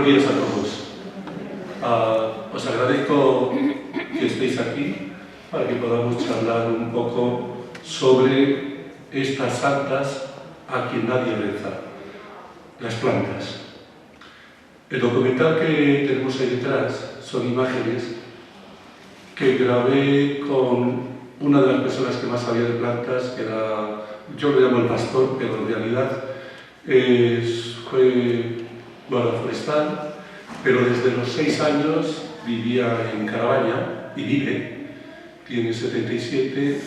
Buenos días a todos. Os agradezco que estéis aquí para que podamos charlar un poco sobre estas santas a quien nadie reza, las plantas. El documental que tenemos ahí detrás son imágenes que grabé con una de las personas que más sabía de plantas, que era, yo lo llamo el pastor, pero en realidad fue guarda forestal, pero desde los 6 años vivía en Caravaña y vive, tiene 77,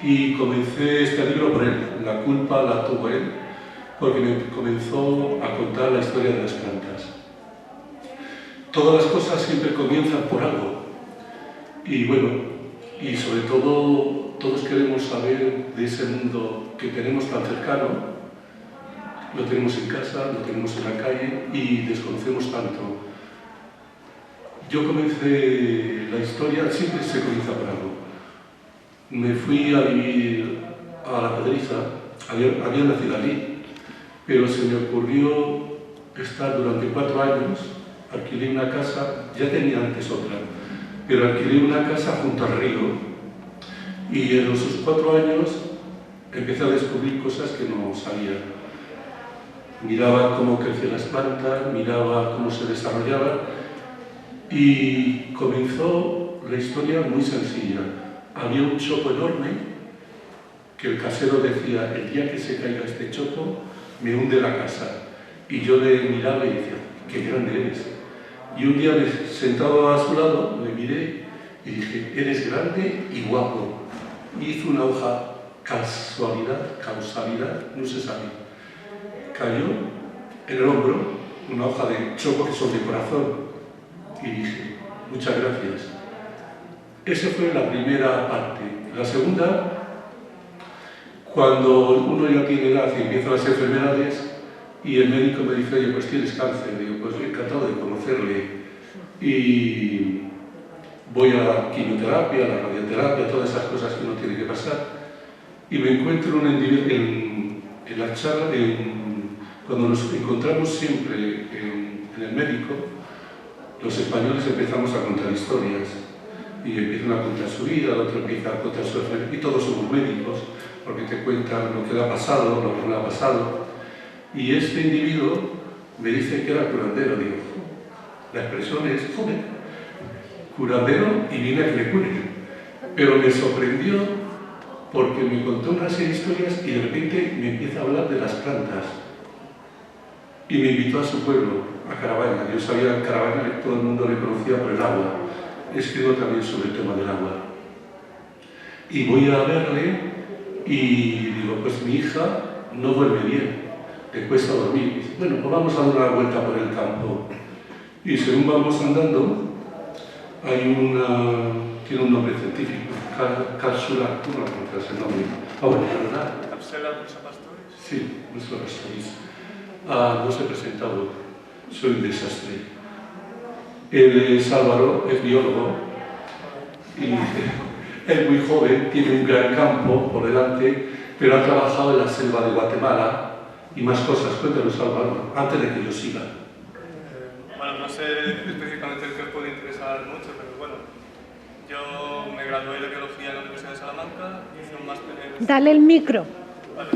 y comencé este libro por él. La culpa la tuvo él, porque me comenzó a contar la historia de las plantas. Todas las cosas siempre comienzan por algo, y bueno, y sobre todo todos queremos saber de ese mundo que tenemos tan cercano. Lo tenemos en casa, lo tenemos en la calle y desconocemos tanto. Yo comencé la historia, siempre se comienza por algo. Me fui a vivir a La Pedriza, había nacido allí, pero se me ocurrió estar durante 4 años, alquilé una casa, ya tenía antes otra, pero alquilé una casa junto al río y en esos 4 años empecé a descubrir cosas que no sabía. Miraba cómo crecían las plantas, miraba cómo se desarrollaban y comenzó la historia muy sencilla. Había un chopo enorme que el casero decía: el día que se caiga este chopo me hunde la casa. Y yo le miraba y decía: qué grande eres. Y un día sentado a su lado le miré y dije: eres grande y guapo. Y hizo una hoja, causalidad, no se sabe. Cayó en el hombro una hoja de chopo que son de corazón y dije: muchas gracias. Esa fue la primera parte. La segunda, cuando uno ya tiene edad y empiezan las enfermedades y el médico me dice: oye, pues tienes cáncer. Digo: pues encantado de conocerle y voy a la quimioterapia, a la radioterapia, todas esas cosas que uno tiene que pasar, y me encuentro en la charla, cuando nos encontramos siempre en el médico, los españoles empezamos a contar historias y empiezan a contar su vida, el otro empieza a contar su enfermedad, y todos somos médicos porque te cuentan lo que le ha pasado, lo que no le ha pasado. Y este individuo me dice que era curandero. Digo: la expresión es joven, curandero y viene a que le curen. Pero me sorprendió porque me contó una serie de historias y de repente me empieza a hablar de las plantas. Y me invitó a su pueblo, a Caravaña. Yo sabía que Caravaña todo el mundo le conocía por el agua. Escribo también sobre el tema del agua. Y voy a verle y digo: pues mi hija no duerme bien, le cuesta dormir. Y dice: bueno, pues vamos a dar una vuelta por el campo. Y según vamos andando, tiene un nombre científico, cápsula, no recuerdo el nombre. Bueno, ¿verdad? ¿Cápsula pastores? Sí, nuestro pastorís. No os he presentado, soy un desastre. Él es Álvaro, es biólogo y es muy joven, tiene un gran campo por delante, pero ha trabajado en la selva de Guatemala y más cosas. Cuéntanos, Álvaro, antes de que yo siga. Bueno, no sé específicamente el que os puede interesar mucho, pero bueno, yo me gradué de biología en la Universidad de Salamanca, hice un máster en... Dale el micro. Vale.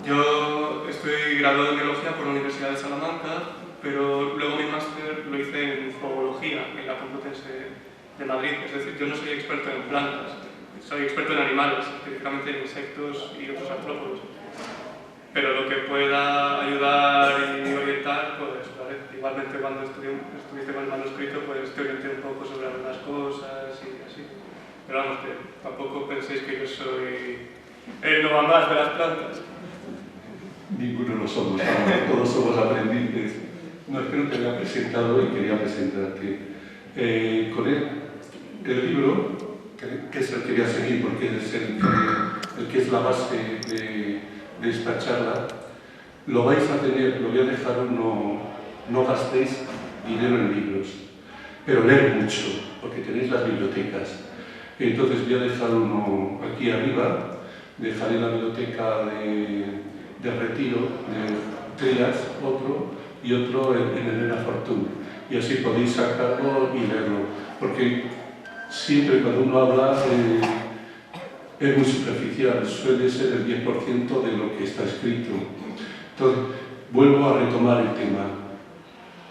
Yo estoy graduado en biología por la Universidad de Salamanca, pero luego mi máster lo hice en zoología en la Complutense de Madrid. Es decir, yo no soy experto en plantas, soy experto en animales, específicamente en insectos y otros artrópodos. Pero lo que pueda ayudar y orientar, pues vale. Igualmente cuando estuviste con el manuscrito, pues te orienté un poco sobre algunas cosas y así. Pero vamos, que tampoco penséis que yo soy el novamás de las plantas. Ninguno lo somos, todos somos aprendices. No, es que no te había presentado y quería presentarte. Con él, el libro, que es el que voy a seguir porque es el que es la base de esta charla, lo vais a tener, lo voy a dejar no gastéis dinero en libros, pero leer mucho, porque tenéis las bibliotecas. Entonces voy a dejar uno aquí arriba, dejaré la biblioteca de Retiro, Trias, otro, y otro en Elena Fortún. Y así podéis sacarlo y leerlo. Porque siempre cuando uno habla es muy superficial, suele ser el 10% de lo que está escrito. Entonces, vuelvo a retomar el tema.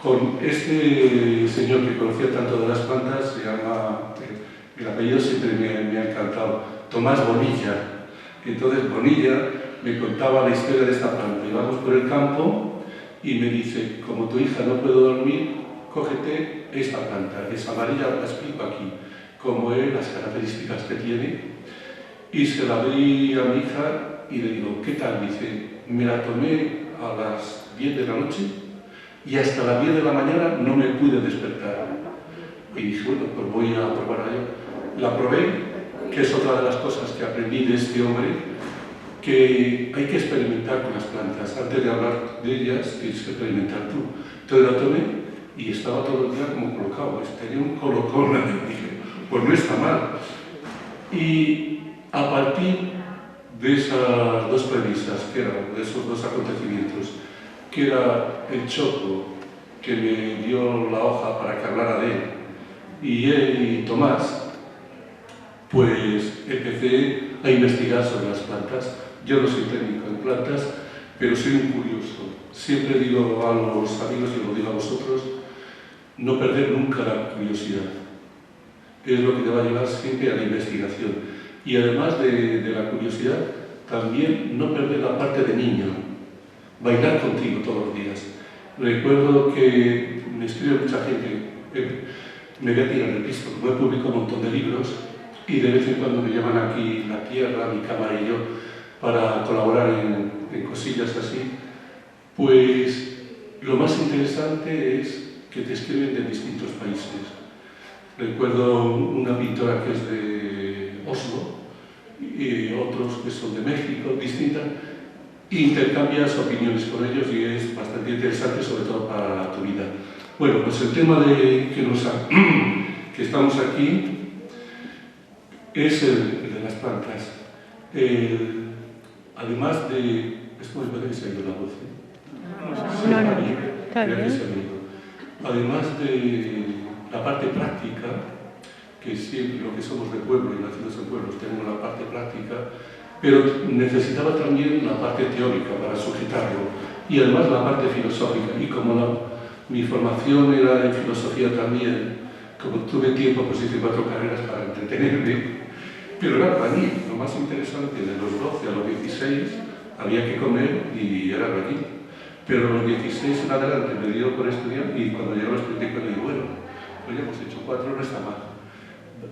Con este señor que conocía tanto de las plantas, se llama, el apellido siempre me ha encantado, Tomás Bonilla. Entonces Bonilla me contaba la historia de esta planta. Íbamos por el campo y me dice, como tu hija no puede dormir, cógete esta planta, es amarilla, la explico aquí, cómo es, las características que tiene. Y se la di a mi hija y le digo, ¿qué tal? Dice, me la tomé a las 10 de la noche y hasta las 10 de la mañana no me pude despertar. Y dije, bueno, pues voy a probarla yo. La probé, que es otra de las cosas que aprendí de este hombre, que hay que experimentar con las plantas. Antes de hablar de ellas, tienes que experimentar tú. Entonces la tomé y estaba todo el día como colocado. Tenía un colocón y dije, pues no está mal. Y a partir de esas dos premisas, que eran de esos dos acontecimientos, que era el Choco, que me dio la hoja para que hablara de él, y él y Tomás, pues empecé a investigar sobre las plantas. Yo no soy técnico en plantas, pero soy un curioso. Siempre digo a los amigos y lo digo a vosotros, no perder nunca la curiosidad. Es lo que te va a llevar siempre a la investigación. Y además de la curiosidad, también no perder la parte de niño. Bailar contigo todos los días. Recuerdo que me escribe mucha gente, me voy a tirar el pisto, como he publicado un montón de libros, y de vez en cuando me llaman aquí La Tierra, mi cámara y yo, para colaborar en cosillas así. Pues lo más interesante es que te escriben de distintos países. Recuerdo una pintora que es de Oslo y otros que son de México, distintas, e intercambias opiniones con ellos y es bastante interesante, sobre todo para tu vida. Bueno, pues el tema de que estamos aquí es el de las plantas. Además de... Esto me parece que se ha ido la voz, ¿eh? No, está bien. Además de la parte práctica, que siempre lo que somos de pueblo y nacidos en pueblos tenemos la parte práctica, pero necesitaba también la parte teórica para sujetarlo y además la parte filosófica. Y como mi formación era en filosofía también, como tuve tiempo, pues hice 4 carreras para entretenerme, pero era albañil. Lo más interesante, de los 12 a los 16 había que comer y era albañil. Pero a los 16 en adelante me dio por estudiar y cuando llegué a los 34 digo, bueno, pues ya hemos hecho 4, no está mal.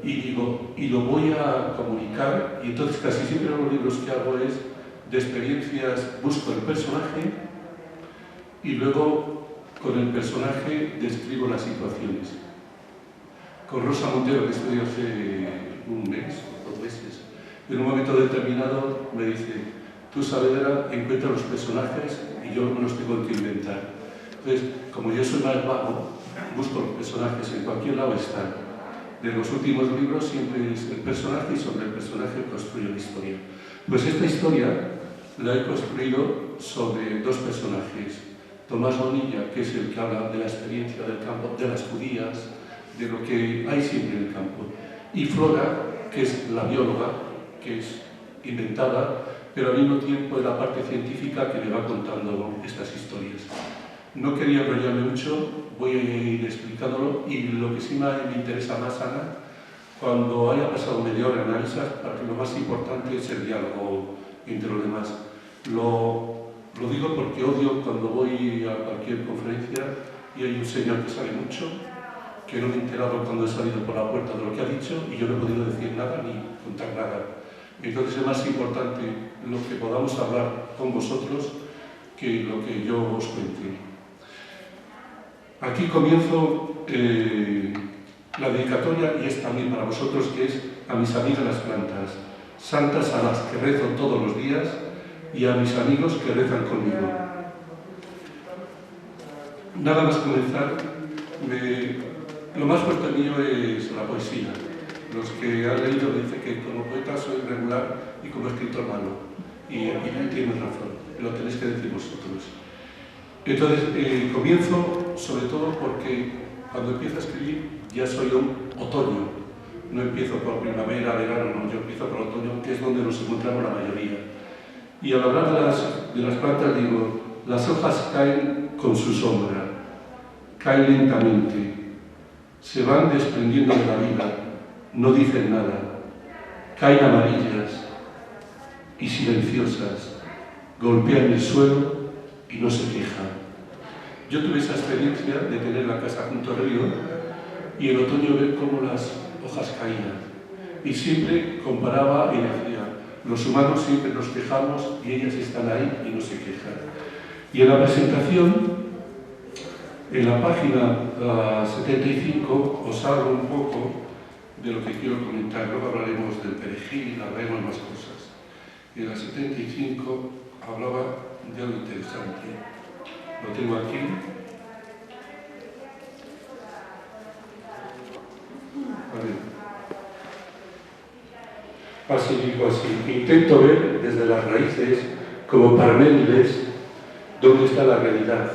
Y digo, y lo voy a comunicar, y entonces casi siempre los libros que hago es de experiencias, busco el personaje y luego con el personaje describo las situaciones. Con Rosa Montero, que estudié hace un mes o 2 meses, en un momento determinado me dice, tú Saavedra encuentra los personajes y yo no los tengo que inventar. Entonces, como yo soy más vago, busco los personajes, en cualquier lado están. De los últimos libros siempre es el personaje y sobre el personaje construyo la historia. Pues esta historia la he construido sobre 2 personajes. Tomás Bonilla, que es el que habla de la experiencia del campo, de las judías, de lo que hay siempre en el campo. Y Flora, que es la bióloga, que es inventada, pero al mismo tiempo es la parte científica que me va contando estas historias. No quería enrollarme mucho, voy a ir explicándolo y lo que sí me interesa más, Ana, cuando haya pasado media hora en avisas, para que lo más importante es el diálogo entre los demás. Lo digo porque odio cuando voy a cualquier conferencia y hay un señor que sabe mucho, que no me he enterado cuando he salido por la puerta de lo que ha dicho y yo no he podido decir nada ni contar nada. Entonces es más importante lo que podamos hablar con vosotros que lo que yo os cuente. Aquí comienzo la dedicatoria, y es también para vosotros, que es a mis amigas las plantas, santas a las que rezo todos los días y a mis amigos que rezan conmigo. Nada más comenzar, lo más fuerte mío es la poesía. Los que han leído me dicen que como poeta soy regular y como escritor malo. Y tienen razón, lo tenéis que decir vosotros. Entonces, comienzo sobre todo porque cuando empiezo a escribir ya soy un otoño. No empiezo por primavera, verano, no, yo empiezo por otoño, que es donde nos encontramos la mayoría. Y al hablar de las plantas digo, las hojas caen con su sombra, caen lentamente, se van desprendiendo de la vida, no dicen nada, caen amarillas y silenciosas, golpean el suelo y no se quejan. Yo tuve esa experiencia de tener la casa junto al río y el otoño ver cómo las hojas caían. Y siempre comparaba y decía, los humanos siempre nos quejamos y ellas están ahí y no se quejan. Y en la presentación, en la página 75, os hablo un poco de lo que quiero comentar. Luego hablaremos del perejil, hablaremos más cosas. En la 75 hablaba de algo interesante. Lo tengo aquí. Así digo así. Intento ver desde las raíces, como Parménides, dónde está la realidad,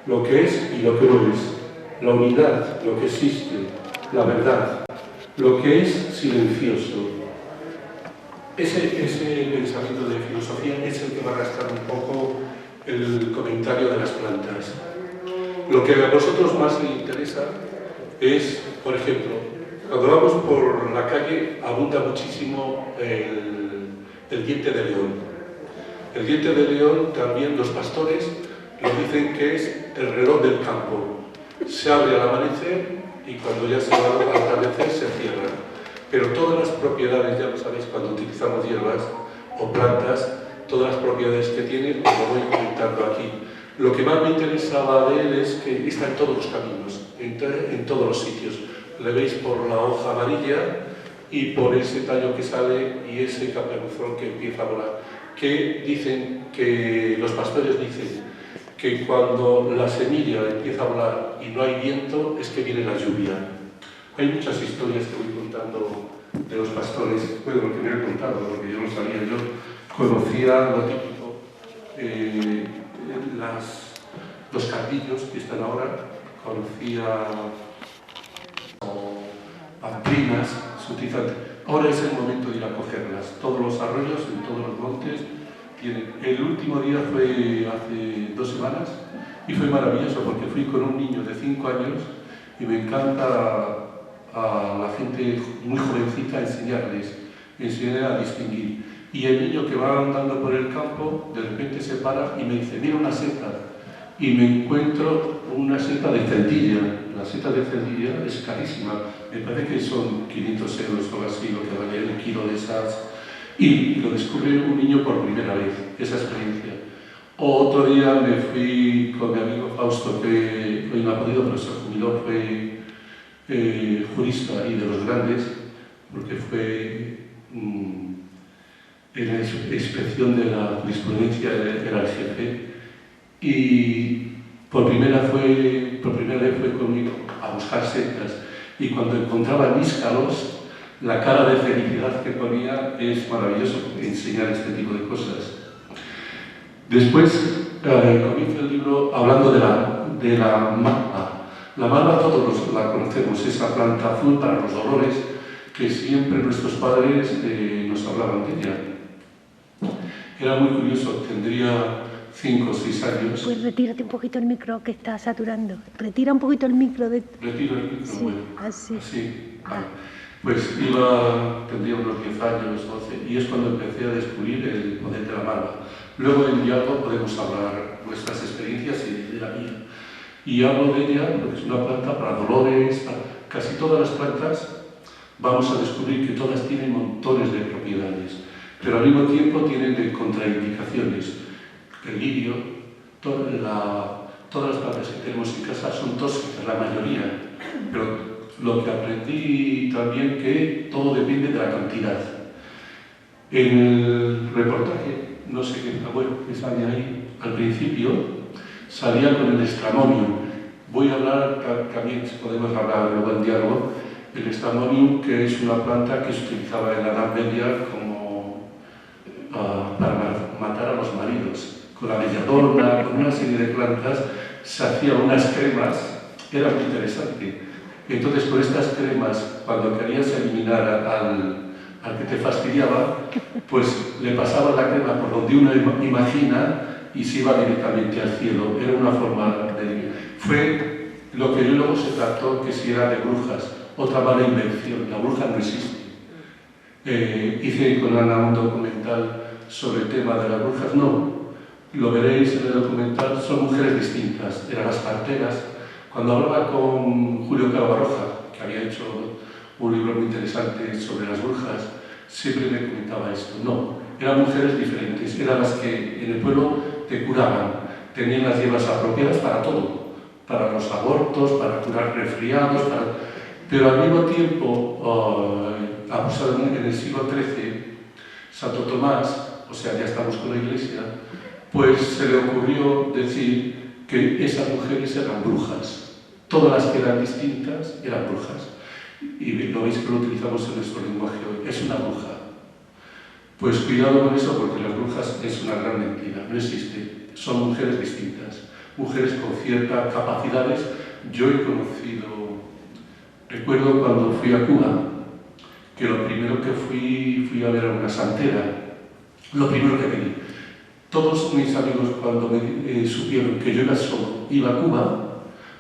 lo que es y lo que no es, la unidad, lo que existe, la verdad, lo que es silencioso. Ese pensamiento de filosofía es el que va a arrastrar un poco el comentario de las plantas. Lo que a vosotros más les interesa es, por ejemplo, cuando vamos por la calle abunda muchísimo el diente de león. El diente de león también los pastores lo dicen que es el reloj del campo. Se abre al amanecer y cuando ya se va al atardecer se cierra. Pero todas las propiedades, ya lo sabéis, cuando utilizamos hierbas o plantas, todas las propiedades que tiene, os lo voy comentando aquí. Lo que más me interesaba de él es que está en todos los caminos, en todos los sitios. Le veis por la hoja amarilla y por ese tallo que sale y ese caperuzón que empieza a volar. Que dicen que los pastores dicen que cuando la semilla empieza a volar y no hay viento es que viene la lluvia. Hay muchas historias que voy contando de los pastores, bueno, lo que me he contado, porque yo no sabía, yo conocía lo típico, los cardillos que están ahora, conocía pamplinas, se utilizan. Ahora es el momento de ir a cogerlas. Todos los arroyos, en todos los montes, tienen. El último día fue hace 2 semanas y fue maravilloso porque fui con un niño de 5 años y me encanta a la gente muy jovencita enseñarle a distinguir. Y el niño que va andando por el campo, de repente se para y me dice, mira una seta. Y me encuentro una seta de celdilla. La seta de celdilla es carísima. Me parece que son 500 euros o así lo que vale el kilo de esas. Y lo descubre un niño por primera vez, esa experiencia. Otro día me fui con mi amigo Fausto, que hoy no ha podido, pero se jubiló, fue jurista y de los grandes, porque fue en la inspección de la jurisprudencia, era el jefe, y por primera vez fue conmigo a buscar setas, y cuando encontraba níscalos, la cara de felicidad que ponía es maravilloso enseñar este tipo de cosas. Después comienza el libro hablando de la malva. La malva todos la conocemos, esa planta azul para los dolores que siempre nuestros padres nos hablaban de ella. Era muy curioso, tendría 5 o 6 años. Pues retírate un poquito el micro que está saturando. Retira un poquito el micro de... Retiro el micro, sí, bueno. así. Así. Ah. Pues tendría unos 10 años, 12, y es cuando empecé a descubrir el poder de la malva. Luego en diálogo podemos hablar nuestras experiencias y de la mía. Y hablo de ella porque es una planta para dolores, para casi todas las plantas vamos a descubrir que todas tienen montones de propiedades, pero al mismo tiempo tienen de contraindicaciones. El lirio, todas las plantas que tenemos en casa son tóxicas, la mayoría, pero lo que aprendí también que todo depende de la cantidad. En el reportaje, no sé qué abuelo que sale ahí al principio, salía con el estramonium. Voy a hablar, también podemos hablar luego en diálogo, el estramonium, que es una planta que se utilizaba en la Edad Media como para matar a los maridos, con la belladona, con una serie de plantas, se hacían unas cremas, era muy interesante. Entonces, con estas cremas, cuando querías eliminar al que te fastidiaba, pues le pasaba la crema por donde uno imagina y se iba directamente al cielo. Era una forma de... Fue lo que luego se trató que si era de brujas, otra mala invención. La bruja no existe. Hice con Ana un documental sobre el tema de las brujas. No, lo veréis en el documental, son mujeres distintas. Eran las parteras. Cuando hablaba con Julio Calabarroja, que había hecho un libro muy interesante sobre las brujas, siempre me comentaba esto. No, eran mujeres diferentes, eran las que en el pueblo te curaban, tenían las hierbas apropiadas para todo, para los abortos, para curar resfriados, pero al mismo tiempo, en el siglo XIII, Santo Tomás, o sea, ya estamos con la Iglesia, pues se le ocurrió decir que esas mujeres eran brujas. Todas las que eran distintas eran brujas. Y lo veis que lo utilizamos en nuestro lenguaje hoy. Es una bruja. Pues cuidado con eso, porque las brujas es una gran mentira. No existe. Son mujeres distintas. Mujeres con ciertas capacidades. Yo he conocido... Recuerdo cuando fui a Cuba, que lo primero que fui a ver a una santera. Lo primero que pedí. Todos mis amigos, cuando me supieron que yo iba a Cuba,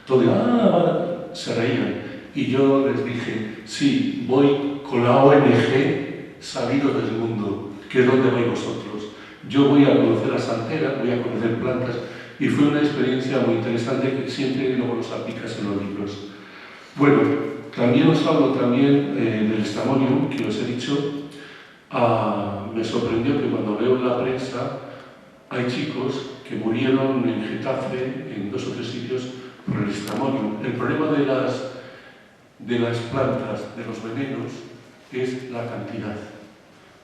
todos se reían. Y yo les dije, sí, voy con la ONG Salidos del Mundo, que es donde vais vosotros. Yo voy a conocer a santeras, voy a conocer plantas, y fue una experiencia muy interesante que siempre luego los aplicas en los libros. Bueno, también os hablo del estamonium, que os he dicho. Me sorprendió que cuando leo en la prensa hay chicos que murieron en Getafe, en 2 o 3 sitios, por el estamonium. El problema de las plantas, de los venenos, es la cantidad.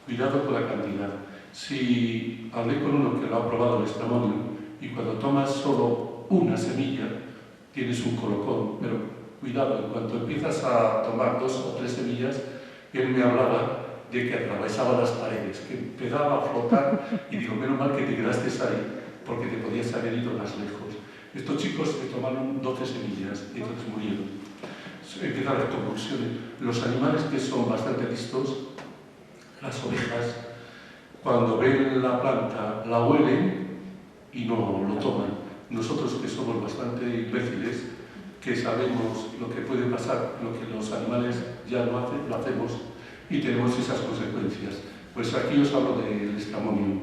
Cuidado con la cantidad. Si hablé con uno que lo ha probado el estamonium y cuando tomas solo una semilla tienes un colocón, pero cuidado, en cuanto empiezas a tomar 2 o 3 semillas, él me hablaba de que atravesaba las paredes, que empezaba a flotar y digo, menos mal que te quedaste ahí porque te podías haber ido más lejos. Estos chicos que tomaron 12 semillas y entonces murieron. Empiezan las convulsiones. Los animales que son bastante listos, las ovejas, cuando ven la planta, la huelen y no lo toman. Nosotros que somos bastante imbéciles, que sabemos lo que puede pasar, lo que los animales ya no hacen, lo hacemos y tenemos esas consecuencias. Pues aquí os hablo del estamonium.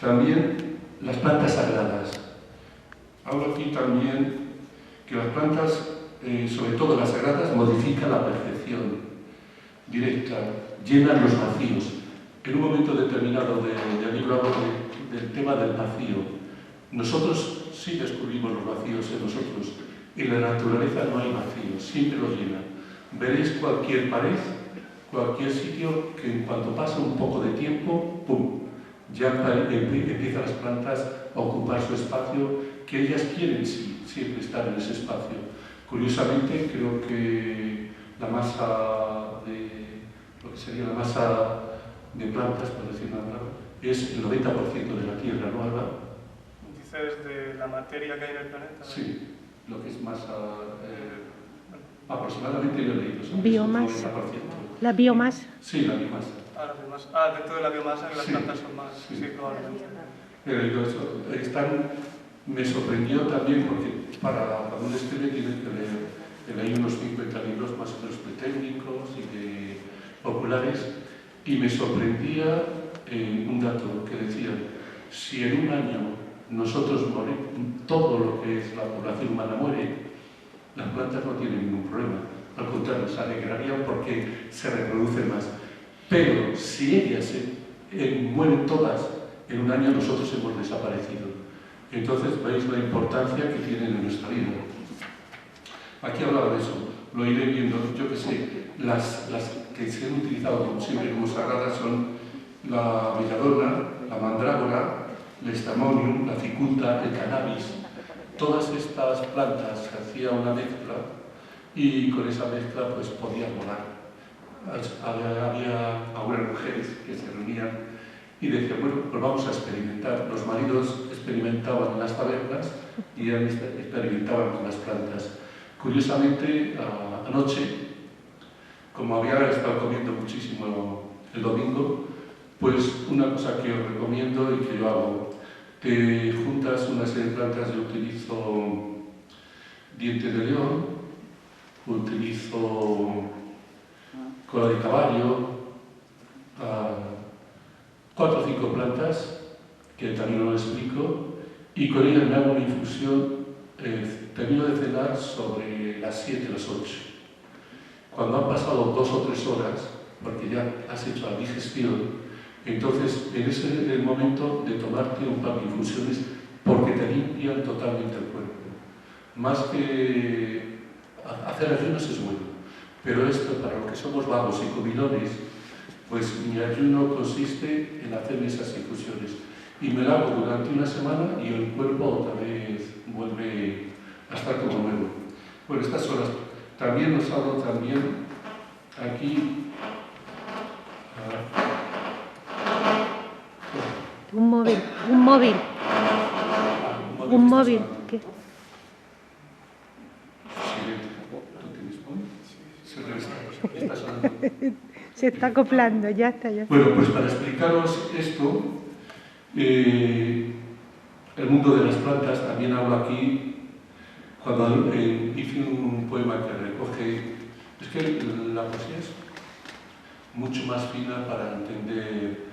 También las plantas sagradas. Hablo aquí también que las plantas, sobre todo las sagradas, modifican la percepción directa, llenan los vacíos. En un momento determinado del libro hablo del tema del vacío. Nosotros sí descubrimos los vacíos en nosotros. En la naturaleza no hay vacíos, siempre los llena. Veréis cualquier pared, cualquier sitio que en cuanto pasa un poco de tiempo, ¡pum!, ya empiezan las plantas a ocupar su espacio, que ellas quieren siempre estar en ese espacio. Curiosamente, creo que la masa lo que sería la masa de plantas, por decir una palabra, es el 90% de la Tierra, ¿no, Alba? ¿Dices de la materia que hay en el planeta? Sí, lo que es masa... aproximadamente yo he leído sobre biomasa. eso, ¿La biomasa? Sí, la biomasa. La biomasa. Dentro de la biomasa las plantas son más... Sí, probablemente. Me sorprendió también porque para cuando uno escribe tiene que leer unos 50 libros más o menos técnicos y de populares, y me sorprendía un dato que decía, si en un año nosotros morimos, todo lo que es la población humana muere, las plantas no tienen ningún problema, al contrario, se alegrarían porque se reproducen más. Pero si ellas mueren todas, en un año nosotros hemos desaparecido. Entonces veis la importancia que tienen en nuestra vida. Aquí hablaba de eso, lo iré viendo. Yo que sé, las que se han utilizado siempre como sagradas son la belladona, la mandrágora, el estamonium, la cicuta, el cannabis. Todas estas plantas se hacía una mezcla y con esa mezcla pues podían volar. Había algunas mujeres que se reunían y decía, bueno, pues vamos a experimentar. Los maridos experimentaban en las tabernas y ellas experimentaban con las plantas. Curiosamente, anoche, como había estado comiendo muchísimo el domingo, pues una cosa que os recomiendo y que yo hago, te juntas una serie de plantas. Yo utilizo diente de león, utilizo cola de caballo, 4 o 5 plantas, que también lo explico, y con ellas me hago una infusión. Termino de cenar sobre las 7, las 8. Cuando han pasado 2 o 3 horas, porque ya has hecho la digestión, entonces en ese es el momento de tomarte un par de infusiones, porque te limpian totalmente el cuerpo. Más que hacer ayunos es bueno, pero esto, para los que somos vagos y comilones, pues mi ayuno consiste en hacerme esas infusiones. Y me lo hago durante una semana y el cuerpo otra vez vuelve a estar como nuevo. Bueno, estas horas. También os hablo también aquí. Un móvil. Un móvil. ¿Qué? Se está acoplando, ya está. Bueno, pues para explicaros esto, el mundo de las plantas, también hablo aquí, cuando hice un poema que recoge, es que la poesía es mucho más fina para entender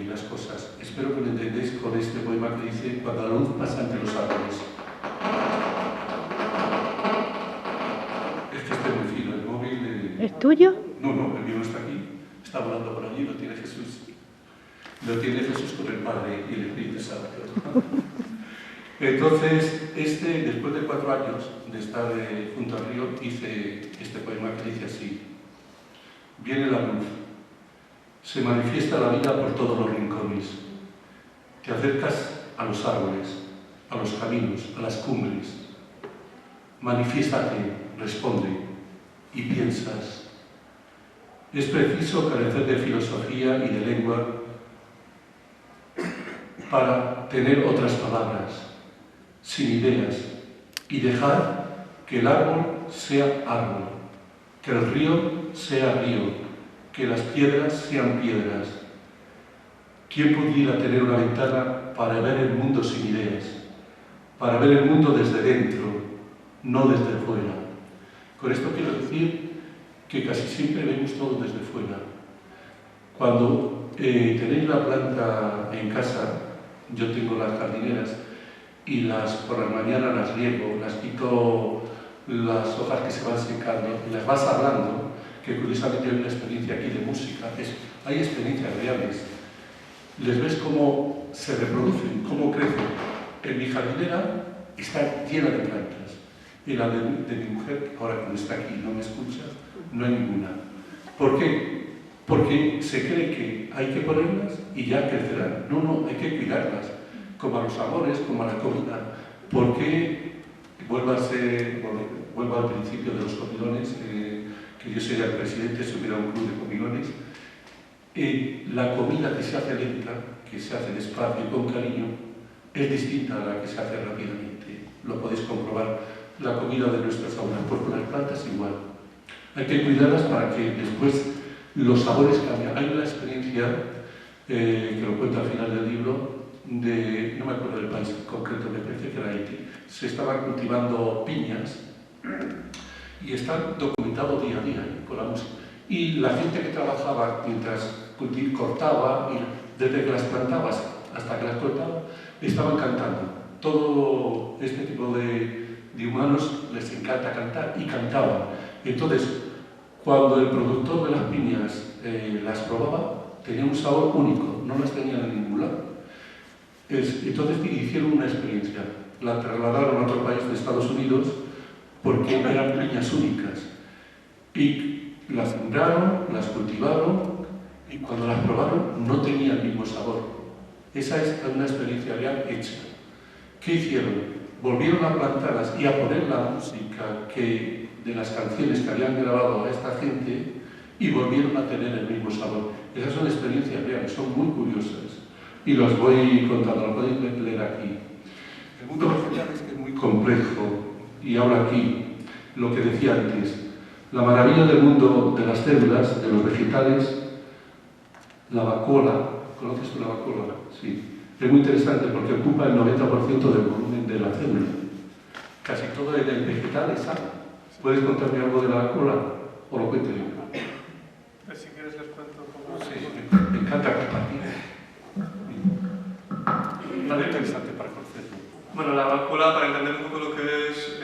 las cosas. Espero que lo entendáis con este poema que dice: cuando la luz pasa entre los árboles. Es que estoy muy fino, el móvil... ¿Es tuyo? No, el mío no está aquí, está volando por allí, lo tiene Jesús. Lo tiene Jesús con el Padre y el Espíritu Santo. Entonces, después de 4 años de estar junto al río, hice este poema que dice así: viene la luz, se manifiesta la vida por todos los rincones, te acercas a los árboles, a los caminos, a las cumbres, manifiéstate, responde y piensas. Es preciso carecer de filosofía y de lengua para tener otras palabras, sin ideas, y dejar que el árbol sea árbol, que el río sea río, que las piedras sean piedras. ¿Quién pudiera tener una ventana para ver el mundo sin ideas, para ver el mundo desde dentro, no desde fuera? Con esto quiero decir que casi siempre vemos todo desde fuera. Cuando tenéis la planta en casa, yo tengo las jardineras y por las mañanas las riego, las quito las hojas que se van secando y las vas hablando, que curiosamente hay una experiencia aquí de música, hay experiencias reales. Les ves cómo se reproducen, cómo crecen. En mi jardinera está llena de plantas. Y la de mi mujer, ahora como está aquí no me escucha, no hay ninguna. ¿Por qué? Porque se cree que hay que ponerlas y ya crecerán. No, hay que cuidarlas, como a los amores, como a la comida. Porque vuelvo al principio de los comilones, que yo sería el presidente si hubiera un club de comilones. La comida que se hace lenta, que se hace despacio y con cariño, es distinta a la que se hace rápidamente. Lo podéis comprobar. La comida de nuestras aulas, pues con las plantas igual. Hay que cuidarlas para que después los sabores cambian. Hay una experiencia, que lo cuento al final del libro, no me acuerdo del país concreto, me parece que era Haití. Se estaban cultivando piñas y está documentado día a día con la música. Y la gente que trabajaba mientras cortaba, y desde que las plantabas hasta que las cortaba, estaban cantando. Todo este tipo de humanos les encanta cantar y cantaban. Entonces, cuando el productor de las piñas las probaba, tenía un sabor único, no las tenían en ningún lado. Entonces hicieron una experiencia, la trasladaron a otro país de Estados Unidos porque eran piñas únicas. Y las sembraron, las cultivaron y cuando las probaron no tenían el mismo sabor. Esa es una experiencia real hecha. ¿Qué hicieron? Volvieron a plantarlas y a poner la música de las canciones que habían grabado a esta gente y volvieron a tener el mismo sabor. Esas son experiencias reales, son muy curiosas. Y los voy contando, lo podéis leer aquí. El mundo vegetal es que es muy complejo, y ahora aquí, lo que decía antes, la maravilla del mundo de las células, de los vegetales, la vacuola, ¿conoces tú la vacuola? Sí. Es muy interesante porque ocupa el 90% del volumen de la célula. Casi todo en el vegetal es agua. ¿Puedes contarme algo de la vacuola? ¿O lo cuento yo? Si quieres les cuento cómo... Sí, me encanta compartir. Vale, interesante para conocerlo. Bueno, la vacuola, para entender un poco lo que es,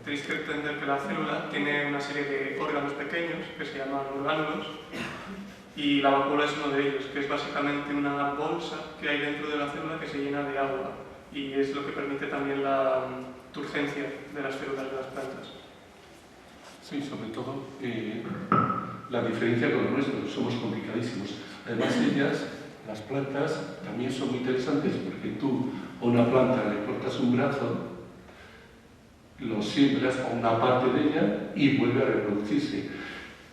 tenéis que entender que la célula tiene una serie de órganos pequeños que se llaman orgánulos, y la vacuola es uno de ellos, que es básicamente una bolsa que hay dentro de la célula que se llena de agua, y es lo que permite también la turgencia de las células de las plantas. Sí, sobre todo la diferencia con los nuestros, somos complicadísimos. Además ellas, las plantas, también son muy interesantes porque tú a una planta le cortas un brazo, lo siembras a una parte de ella y vuelve a reproducirse.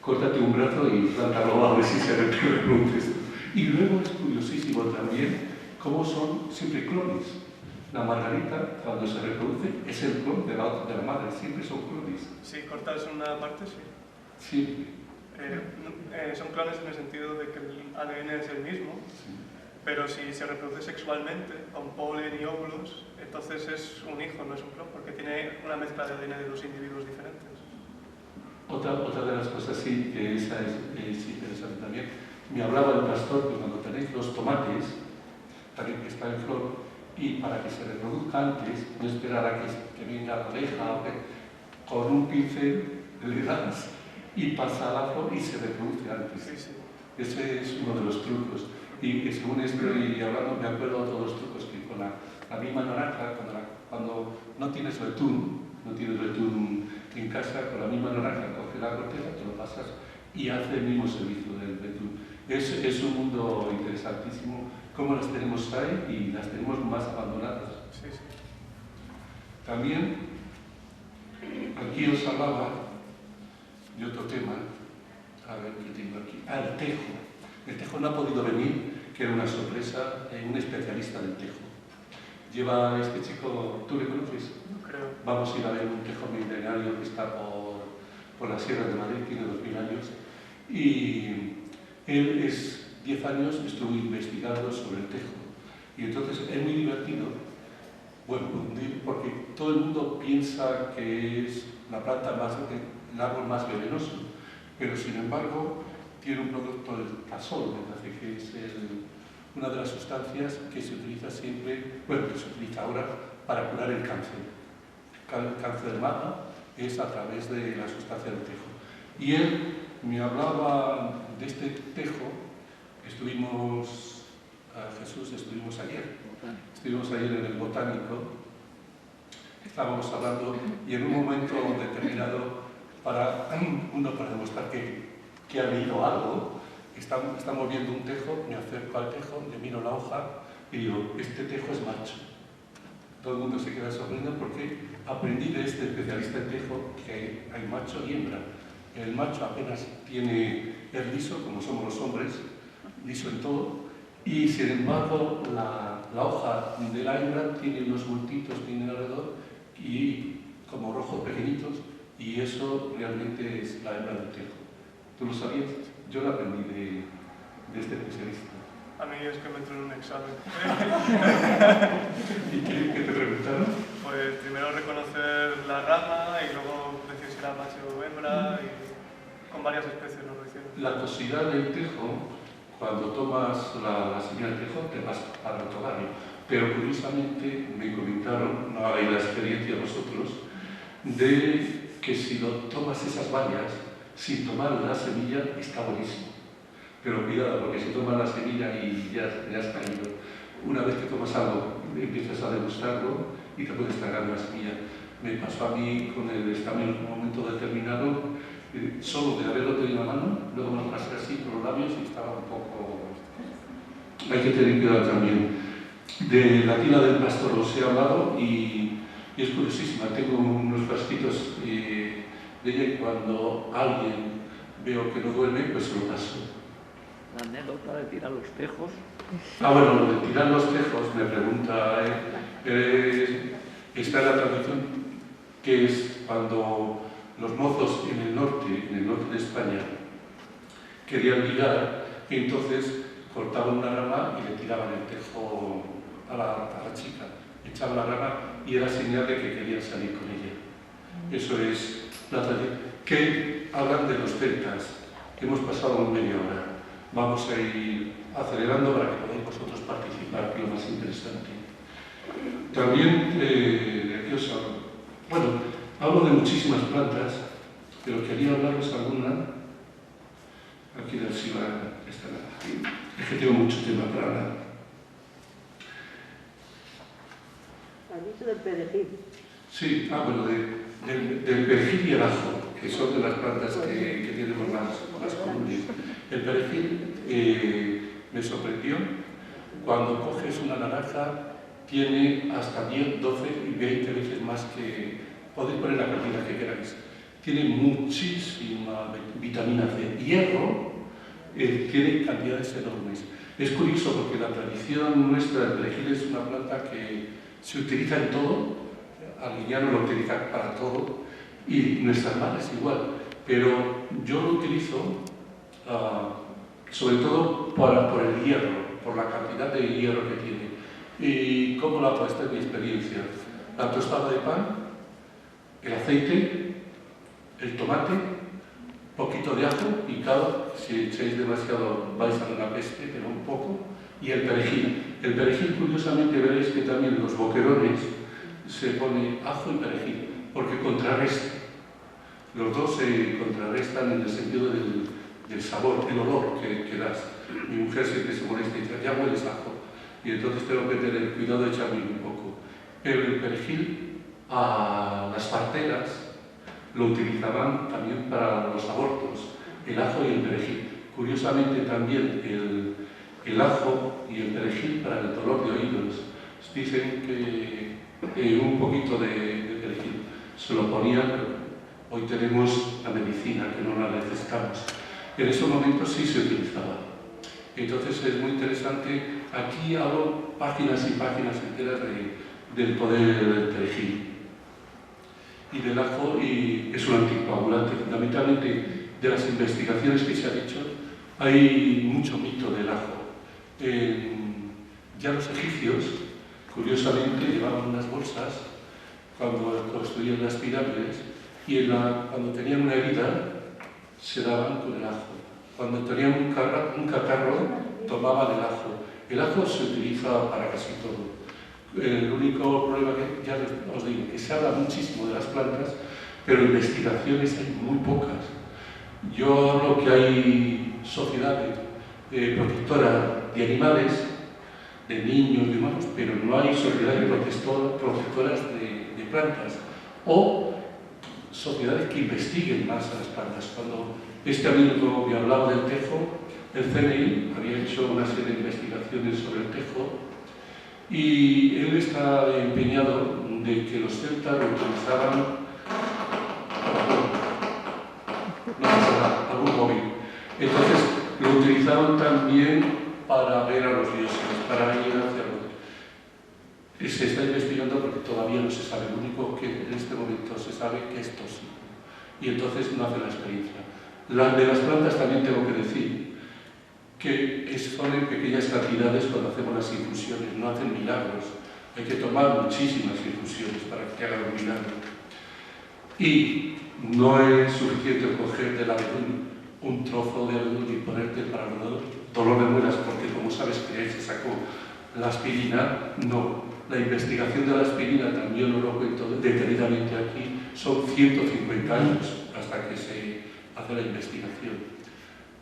Córtate un brazo y plántalo a ver si se reproduce. Y luego es curiosísimo también cómo son siempre clones. La margarita, cuando se reproduce, es el clon de la madre, siempre son clones. Si cortas una parte, sí. Siempre. Son clones en el sentido de que el ADN es el mismo, Sí. pero si se reproduce sexualmente, con polen y óvulos, entonces es un hijo, no es un clon, porque tiene una mezcla de ADN de dos individuos diferentes. Otra de las cosas, sí, que esa es interesante también. Me hablaba el pastor que cuando tenéis los tomates, también que está en flor, y para que se reproduzca antes, no esperar a que venga la abeja, con un pincel le das y pasa la flor y se reproduce antes. Sí, sí. Ese es uno de los trucos. Y que según estoy hablando, me acuerdo de todos los trucos que con la misma naranja, cuando no tienes betún en casa, con la misma naranja, coge la corteza, te lo pasas y hace el mismo servicio del betún. Es un mundo interesantísimo, cómo las tenemos ahí y las tenemos más abandonadas. Sí, sí. También, aquí os hablaba de otro tema, a ver qué tengo aquí, el tejo. El tejo no ha podido venir, que era una sorpresa, un especialista del tejo. Lleva este chico, ¿tú le conoces? No creo. Vamos a ir a ver un tejo milenario que está por la Sierra de Madrid, tiene 2000 años, y él 10 años estuvo investigando sobre el tejo. Y entonces es muy divertido, bueno, porque todo el mundo piensa que es la planta el árbol más venenoso, pero sin embargo tiene un producto, el tasol, me parece que es una de las sustancias que se utiliza siempre, bueno, que se utiliza ahora para curar el cáncer. El cáncer de mama es a través de la sustancia del tejo. Y él me hablaba de este tejo. Jesús, estuvimos ayer en el botánico, estábamos hablando y en un momento determinado, para demostrar que ha leído algo, estamos viendo un tejo, me acerco al tejo, le miro la hoja y digo, este tejo es macho. Todo el mundo se queda sorprendido porque aprendí de este especialista en tejo que hay macho y hembra. El macho apenas es liso, como somos los hombres, liso en todo, y sin embargo la hoja de la hembra tiene unos bultitos que tiene alrededor y como rojos pequeñitos, y eso realmente es la hembra del tejo. ¿Tú lo sabías? Yo lo aprendí de este especialista. A mí es que me entró en un examen. ¿Y qué te preguntaron? Pues primero reconocer la rama y luego decir si era macho o hembra, y con varias especies nos lo hicieron. La toxicidad del tejo, cuando tomas la semilla del tejo, te vas para tomarlo. Pero curiosamente me comentaron, no hagáis la experiencia vosotros, de que si lo tomas esas bayas sin tomar la semilla está buenísimo. Pero cuidado, porque si tomas la semilla y ya has caído, una vez que tomas algo, empiezas a degustarlo y te puedes tragar la semilla. Me pasó a mí con el estamel en un momento determinado, solo de haberlo tenido en la mano, luego me lo pasé así por los labios y estaba un poco... Hay que tener cuidado también. De la tila del pastor os he hablado y es curiosísima. Tengo unos frasquitos de ella y cuando alguien veo que no duerme, pues se lo paso. la anécdota de tirar los tejos. Bueno, lo de tirar los tejos, me pregunta, está en la tradición, que es cuando los mozos en el norte de España, querían ligar, entonces cortaban una rama y le tiraban el tejo a la chica, echaban la rama y era señal de que querían salir con ella. Eso es la tradición. Que hablan de los celtas. Hemos pasado media hora. Vamos a ir acelerando para que podáis vosotros participar, que es lo más interesante. También, ¿de qué os hablo? Bueno, hablo de muchísimas plantas, pero quería hablaros alguna. Aquí la archiva está. Es que tengo mucho tema para hablar. ¿Has dicho del perejil? Sí, bueno, del perejil y el ajo, que son de las plantas que tenemos más comunes. El perejil me sorprendió. Cuando coges una naranja, tiene hasta 10, 12 y 20 veces más que... Podéis poner la cantidad que queráis. Tiene muchísima vitamina C. Hierro tiene cantidades enormes. Es curioso porque la tradición nuestra del perejil es una planta que se utiliza en todo. Arguiñano lo utiliza para todo y nuestras madres igual. Pero yo lo utilizo sobre todo por el hierro, por la cantidad de hierro que tiene. ¿Y cómo lo hago? Esta es mi experiencia. La tostada de pan, el aceite, el tomate, poquito de ajo picado, si echáis demasiado vais a la peste, pero un poco, y el perejil. El perejil, curiosamente, veréis que también en los boquerones se pone ajo y perejil, porque contrarresta. Los dos se contrarrestan en el sentido del sabor, el olor que das. Mi mujer siempre se molesta y dice, ya hueles ajo. Y entonces tengo que tener cuidado de echarme un poco. Pero el perejil, a las parteras lo utilizaban también para los abortos, el ajo y el perejil. Curiosamente también el ajo y el perejil para el dolor de oídos. Dicen que un poquito de perejil se lo ponían, pero hoy tenemos la medicina que no la necesitamos. En esos momentos sí se utilizaba. Entonces es muy interesante. Aquí hago páginas y páginas enteras del poder del perejil y del ajo, y es un anticoagulante. Fundamentalmente, de las investigaciones que se ha hecho, hay mucho mito del ajo. Ya los egipcios, curiosamente, llevaban unas bolsas cuando construían las pirámides y cuando tenían una herida se daban con el ajo. Cuando tenían un catarro tomaban el ajo. El ajo se utiliza para casi todo. El único problema que ya os digo, que se habla muchísimo de las plantas, pero investigaciones hay muy pocas. Yo hablo que hay sociedades protectoras de animales, de niños, de humanos, pero no hay sociedades protectoras de plantas o sociedades que investiguen más a las plantas. Cuando este amigo me hablaba del tejo, el CNI había hecho una serie de investigaciones sobre el tejo y él está empeñado de que los celtas lo utilizaban algún móvil. Entonces lo utilizaban también para ver a los dioses, para ir hacia los... Se está investigando porque todavía no se sabe. Lo único que en este momento se sabe que es tóxico. Y entonces no hace la experiencia. De las plantas también tengo que decir que son en pequeñas cantidades cuando hacemos las infusiones, no hacen milagros. Hay que tomar muchísimas infusiones para que hagan un milagro. Y no es suficiente coger del abedul un trozo de abedul y ponerte para el dolor de muelas, porque como sabes que se sacó la aspirina, no. La investigación de la aspirina, también no lo cuento detenidamente aquí, son 150 años hasta que se hace la investigación.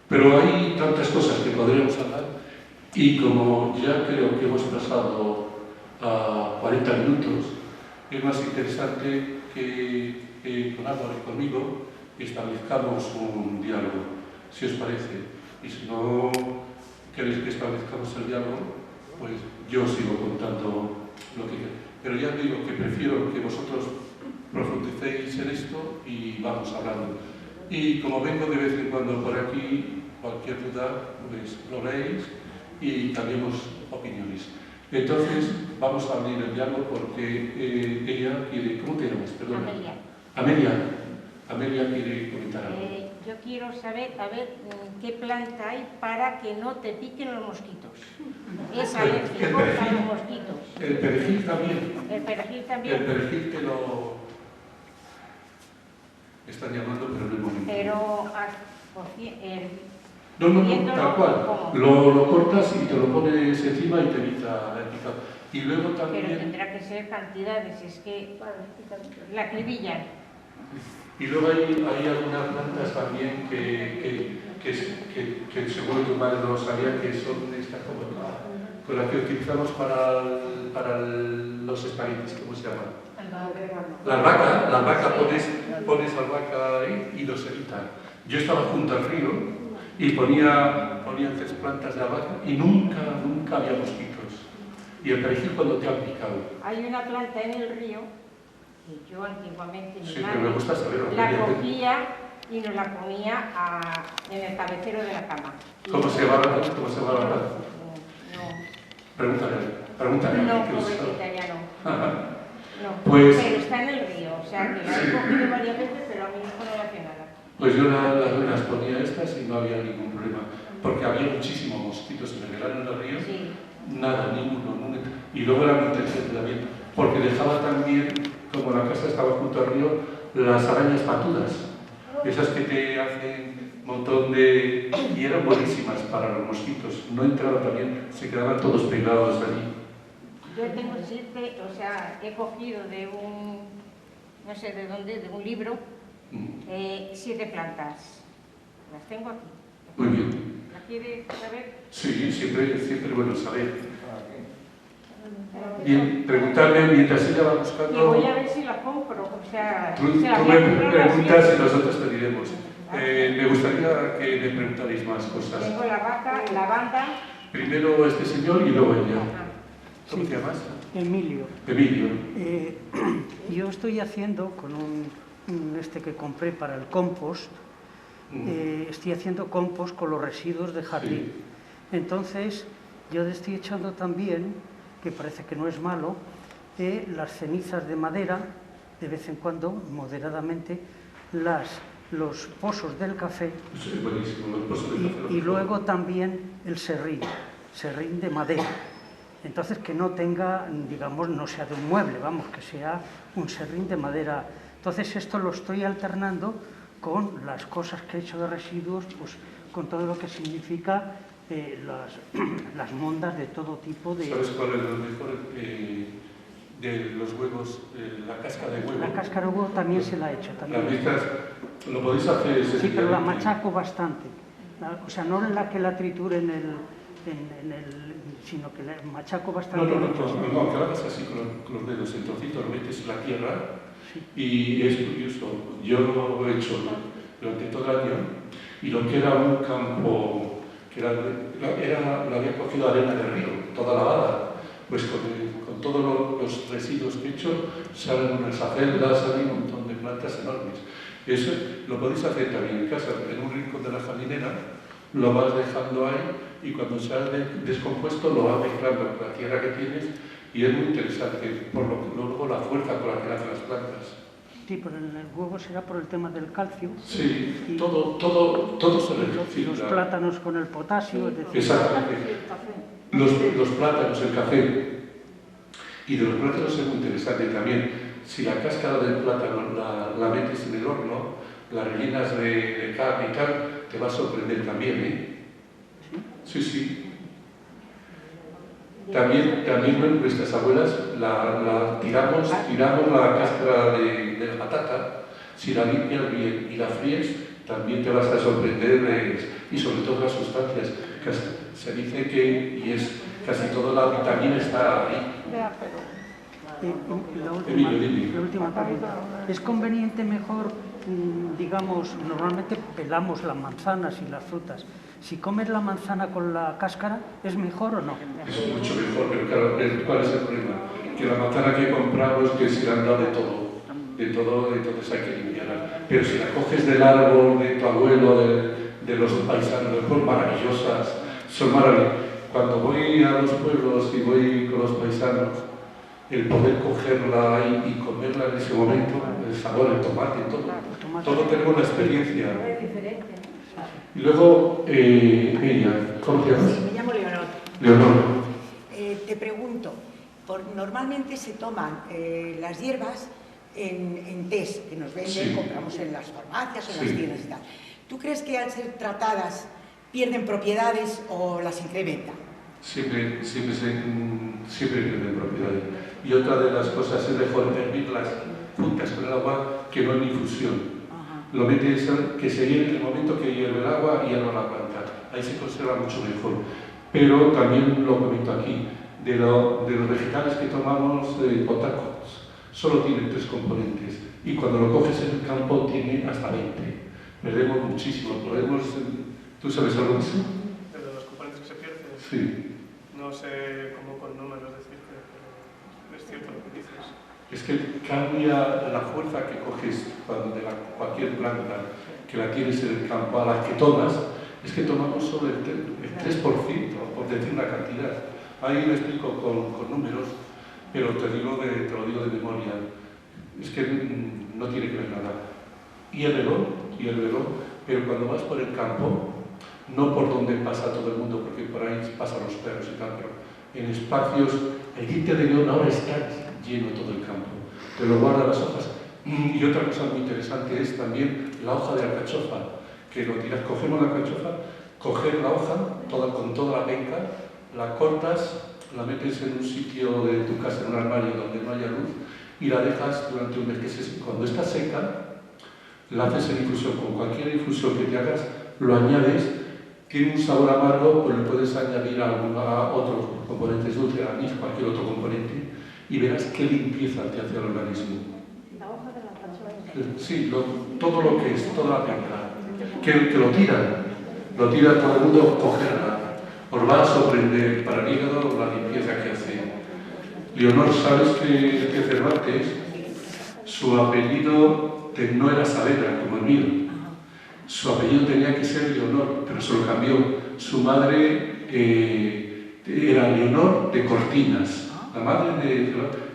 Pero hay tantas cosas que podríamos hablar y como ya creo que hemos pasado a 40 minutos, es más interesante que con Álvaro y conmigo establezcamos un diálogo, si os parece. Y si no queréis que establezcamos el diálogo, pues yo sigo contando lo que quiero. Pero ya os digo que prefiero que vosotros profundicéis en esto y vamos hablando. Y como vengo de vez en cuando por aquí, cualquier duda, pues lo leéis y cambiemos opiniones. Entonces, vamos a abrir el diálogo porque ella quiere... ¿Cómo te llamas? Perdona. Amelia. Amelia. Amelia quiere comentar algo. Yo quiero saber, a ver, qué planta hay para que no te piquen los mosquitos. Es alérgico a los mosquitos. El perejil también. El perejil también. El perejil te lo... están llamando, pero no es momento. Pero, No, tal cual. Lo cortas y te lo pones encima y te evita el picado. Y luego también... Pero tendrá que ser cantidades, es que la acribillan. Y luego hay algunas plantas también que seguro tu madre no sabía, que son estas como con las que utilizamos para los espaguetis, ¿cómo se llaman? La albahaca, pones albahaca ahí y los evitan. Yo estaba junto al río y ponía 3 plantas de albahaca y nunca había mosquitos. Y el perejil cuando te han picado. Hay una planta en el río que yo antiguamente mi pero me gusta saberlo, la cogía y nos la ponía en el cabecero de la cama. ¿Cómo se llama la planta? No. Pregúntale. No, pobrecita, ya no. No, Pues, pero está en el río, o sea que la he cogido varias veces, pero a mi hijo no le hace nada. Pues yo las ponía estas y no había ningún problema, porque había muchísimos mosquitos en el verano en el río, Sí. nada, ninguno. Y luego era muy inteligente también, porque dejaba también, como la casa estaba junto al río, las arañas patudas, esas que te hacen un montón de... y eran buenísimas para los mosquitos, no entraban también, se quedaban todos pegados allí. Yo tengo 7, o sea, he cogido de un, no sé de dónde, de un libro, 7 plantas. Las tengo aquí. Muy bien. ¿La quiere saber? Sí, siempre bueno saber. Bien, preguntarme mientras ella va buscando... Y voy a ver si la compro, o sea... Tú se la me voy a comprar preguntas así. y nosotros te diremos. Me gustaría que me preguntarais más cosas. Tengo la vaca, la banda... Primero este señor y luego ella. Ajá. ¿Cómo te llamas? Emilio, Emilio. yo estoy haciendo con este que compré para el compost, estoy haciendo compost con los residuos de jardín. Sí. Entonces, yo le estoy echando también, que parece que no es malo, las cenizas de madera, de vez en cuando, moderadamente, los pozos del café, Sí, buenísimo, los pozos de café. y luego también el serrín de madera. Entonces, que no tenga, digamos, no sea de un mueble, vamos, que sea un serrín de madera. Entonces, esto lo estoy alternando con las cosas que he hecho de residuos, pues con todo lo que significa las mondas de todo tipo de... ¿Sabes cuál es lo mejor de los huevos? La cáscara de huevo. La cáscara de huevo también se la he hecho. También. Las vistas, lo podéis hacer... Sí, pero la machaco bastante. O sea, no la que la triture sino que la machaco bastante. No, que lo hagas así con los dedos, en trocitos, lo metes en la tierra. Sí. Y es curioso, yo lo he hecho durante todo el año y lo que era un campo, que lo había cogido arena del río, toda lavada, pues con todos los residuos que he hecho salen unas acelgas, salen un montón de plantas enormes. Eso lo podéis hacer también en casa, en un rincón de la jardinera, lo vas dejando ahí y cuando se ha descompuesto lo vas mezclando con la tierra que tienes. Y es muy interesante, por luego la fuerza con la que hacen las plantas. Sí, pero en el huevo será por el tema del calcio. Sí, todo se Y los plátanos con el potasio. Es decir, exactamente. Los plátanos, el café. Y de los plátanos es muy interesante también. Si la cáscara del plátano la metes en el horno, la rellenas de carne y tal, te va a sorprender también, ¿eh? Sí. También nuestras abuelas tiramos la cáscara de la patata, si la limpias bien y la fríes, también te vas a sorprender y sobre todo las sustancias. Se dice que casi toda la vitamina está ahí. La última pregunta. ¿Es conveniente mejor, digamos, normalmente pelamos las manzanas y las frutas? Si comes la manzana con la cáscara, ¿es mejor o no? Es mucho mejor, pero claro, ¿cuál es el problema? Que la manzana que compramos, que se le han dado entonces hay que limpiarla. Pero si la coges del árbol de tu abuelo, de los paisanos, son maravillosas, son maravillosas. Cuando voy a los pueblos y voy con los paisanos, el poder cogerla y comerla en ese momento, el sabor, el tomate, todo tengo una experiencia. Y luego, ella, ¿cómo te llamas? Sí, me llamo Leonor. Leonor. Te pregunto, normalmente se toman las hierbas en tés que nos venden, Sí. compramos en las farmacias o en las Sí. tiendas y tal. ¿Tú crees que al ser tratadas pierden propiedades o las incrementan? Siempre pierden propiedades. Y otra de las cosas es mejor hervirlas juntas con el agua que no en infusión. Lo metes que se hierve en el momento que hierve el agua y ya no la planta. Ahí se conserva mucho mejor. Pero también lo comento aquí, de los vegetales que tomamos, potacos, solo tienen 3 componentes. Y cuando lo coges en el campo tiene hasta 20. Perdemos muchísimo. ¿Tú sabes algo de eso? De los componentes que se pierden. Sí. No sé cómo con números decirte, pero es cierto lo que dices. Es que cambia la fuerza que coges de cualquier planta que la tienes en el campo a la que tomas, es que tomamos solo el 3%, por decir una cantidad. Ahí lo explico con números, pero te lo digo de memoria. Es que no tiene que ver nada. Hiérvelo, pero cuando vas por el campo, no por donde pasa todo el mundo, porque por ahí pasan los perros y tal, pero en espacios, el diente de león ahora está lleno todo el campo, te lo guarda las hojas. Y otra cosa muy interesante es también la hoja de alcachofa, que lo tiras, cogemos la alcachofa, coger la hoja con toda la penca, la cortas, la metes en un sitio de tu casa, en un armario donde no haya luz, y la dejas durante un mes. Cuando está seca, la haces en infusión, con cualquier infusión que te hagas, lo añades. Tiene un sabor amargo, pues le puedes añadir a otros componentes dulces, anís, cualquier otro componente, y verás qué limpieza te hace al organismo. La hoja de la alcachofa. Sí, todo lo que es, toda la penca. Que lo tira todo el mundo, cogerla. Os va a sorprender para el hígado la limpieza que hace. Leonor, ¿sabes que Cervantes, su apellido no era Saavedra, como el mío? Su apellido tenía que ser Leonor, pero se lo cambió. Su madre era Leonor de Cortinas, la madre de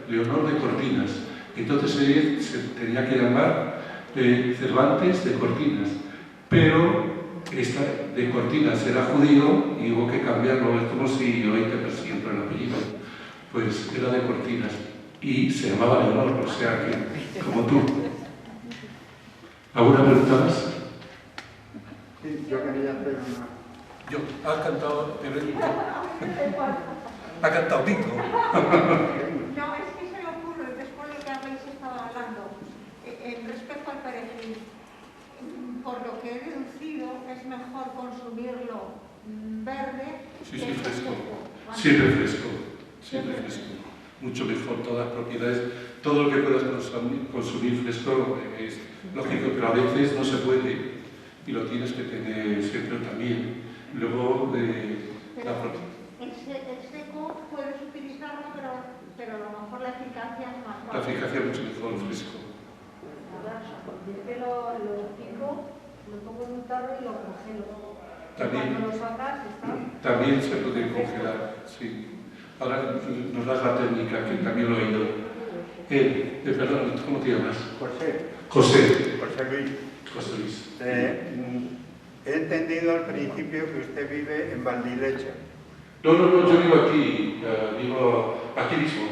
Leonor de Cortinas. Entonces ella se tenía que llamar Cervantes de Cortinas, pero esta de Cortinas era judío y hubo que cambiarlo. Es como si hoy te persiguen por el apellido. Pues era de Cortinas y se llamaba Leonor, o sea que, como tú. ¿Alguna pregunta más? Sí, yo quería hacer una... Ha cantado ha cantado Tito. No, es que se me ocurre, después de lo que habéis estado hablando, respecto al perejil, por lo que he deducido, es mejor consumirlo verde Sí, que fresco. seco. Siempre fresco. Siempre fresco. Mucho mejor, todas las propiedades, todo lo que puedas consumir fresco es lógico, pero a veces no se puede y lo tienes que tener siempre también. Luego, la propiedad. El seco puedes utilizarlo, pero a lo mejor la eficacia es más La baja. eficacia es mucho mejor fresco. Yo lo pico, lo pongo en un tarro y lo congelo. También, Cuando lo sacas, está... también se puede congelar, sí. Ahora nos das la técnica, que también lo he oído. Perdón, ¿cómo te llamas? José. José. José Luis. José Luis. He entendido al principio que usted vive en Valdilecha. No, yo vivo aquí mismo.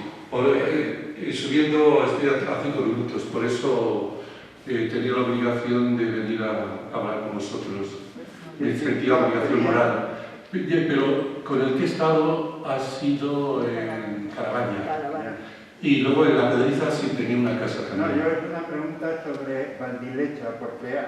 Subiendo, estoy a 5 minutos, por eso he tenido la obligación de venir a hablar con vosotros. Me sentía obligación moral. Bien, pero con el que he estado ha sido en Carabaña. Y luego en la Pedriza sí tenía una casa No, también. yo es una pregunta sobre Valdilecha, porque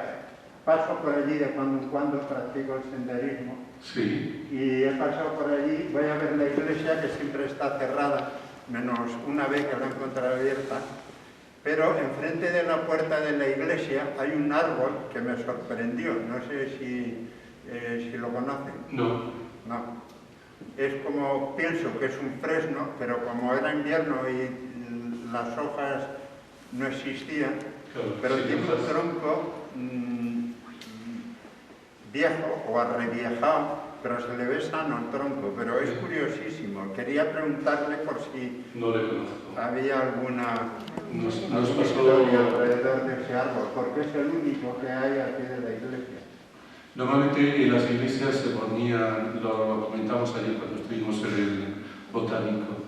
paso por allí de cuando en cuando, practico el senderismo. Sí. Y he pasado por allí, voy a ver la iglesia que siempre está cerrada, menos una vez que la he encontrado abierta. Pero enfrente de la puerta de la iglesia hay un árbol que me sorprendió, no sé si lo conocen. No. No. Es como, pienso que es un fresno, pero como era invierno y las hojas no existían, Claro, pero sí, tiene un entonces, tronco viejo o arreviejado, pero se le ve sano el tronco, pero es curiosísimo. Quería preguntarle por si no le conozco. Había alguna nos pasó historia alrededor de ese árbol, porque es el único que hay aquí de la iglesia. Normalmente en las iglesias se ponían, lo comentamos ayer cuando estuvimos en el botánico,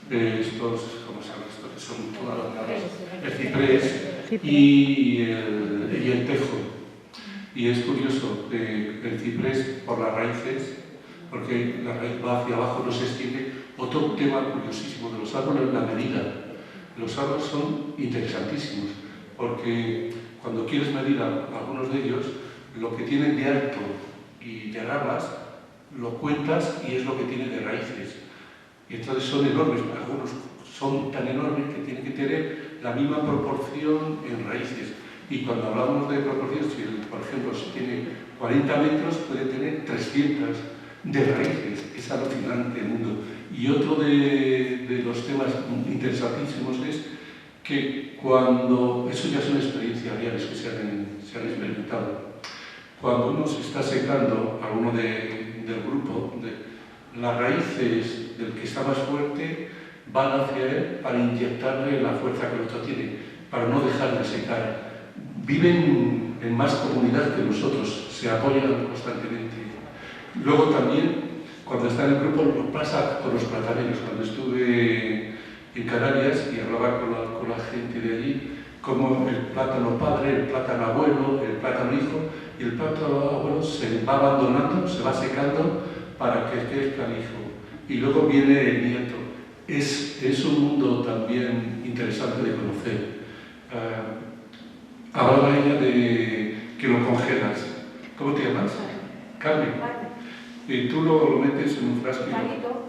estos, ¿cómo se llama esto? Que son todas las el ciprés y el tejo. Y es curioso, el ciprés por las raíces, porque la raíz va hacia abajo, no se extiende. Otro tema curiosísimo de los árboles es la medida. Los árboles son interesantísimos, porque cuando quieres medir a algunos de ellos, lo que tienen de alto y de ramas, lo cuentas y es lo que tiene de raíces. Y entonces son enormes, algunos son tan enormes que tienen que tener la misma proporción en raíces. Y cuando hablamos de proporciones, si por ejemplo si tiene 40 metros, puede tener 300 de raíces. Es alucinante el mundo. Y otro de los temas interesantísimos es que cuando, eso ya son experiencias reales que se han experimentado, cuando uno se está secando, alguno del grupo, las raíces del que está más fuerte van hacia él para inyectarle la fuerza que el otro tiene, para no dejar de secar. Viven en más comunidad que nosotros, se apoyan constantemente. Luego también, cuando está en el grupo, lo pasa con los plataneros. Cuando estuve en Canarias y hablaba con la gente de allí, como el plátano padre, el plátano abuelo, el plátano hijo, y el plátano abuelo se va abandonando, se va secando para que crezca el hijo. Y luego viene el nieto. Es un mundo también interesante de conocer. Hablaba ella de que lo congelas. ¿Cómo te llamas? Carmen. Y tú lo metes en un frasco.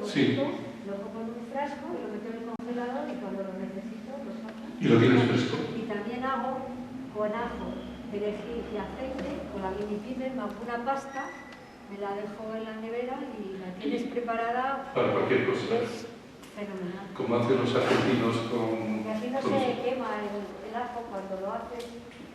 Sí. Lo pongo en un frasco y lo meto en el congelador y cuando lo necesito lo saco. Y lo tienes fresco. Y también hago con ajo, perejil y aceite, con la mini pimen, me hago una pasta, me la dejo en la nevera y la tienes preparada para cualquier cosa. Es fenomenal. Como hacen los argentinos con... Y así no se quema el ajo cuando lo haces.